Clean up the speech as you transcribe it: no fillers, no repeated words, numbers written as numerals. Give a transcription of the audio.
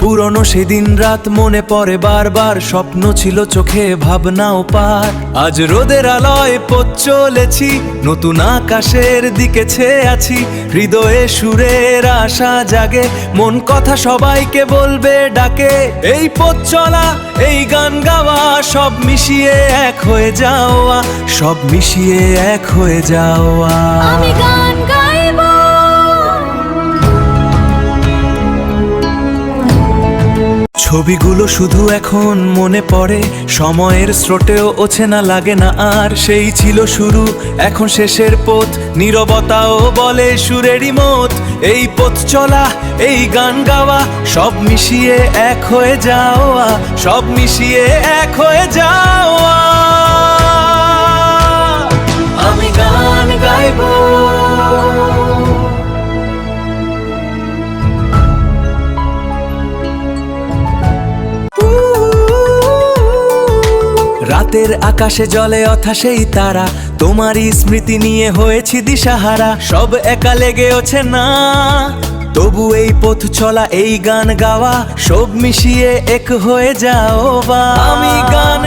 পুরনো সেদিন রাত মনে পড়ে বারবার, স্বপ্ন ছিল চোখে ভাবনাও পার। আজ রোদের আলোয় পথ চলেছি, নতুন আকাশের দিকে ছেয়ে আছি। হৃদয়ে সুরের আশা জাগে, মন কথা সবাইকে বলবে ডাকে। এই পথ চলা, এই গান গাওয়া, সব মিশিয়ে এক হয়ে যাওয়া, সব মিশিয়ে এক হয়ে যাওয়া। আমি গান গাইবো, ছবিগুলো শুধু এখন মনে পড়ে, সময়ের স্রোতেও ওছে না, লাগে না আর। সেই ছিল শুরু, এখন শেষের পথ, নীরবতাও বলে সুরেরই মত। এই পথ চলা, এই গান গাওয়া, সব মিশিয়ে এক হয়ে যাওয়া, সব মিশিয়ে এক হয়ে যাওয়া। আমি গান গাইবো। রাতের আকাশে জলে অথা সেই তারা, তোমারই স্মৃতি নিয়ে হয়েছি দিশাহারা। সব একা লেগে ওঠে না, তবু এই পথ চলা, এই গান গাওয়া, সব মিশিয়ে এক হয়ে যাও বা। আমি গান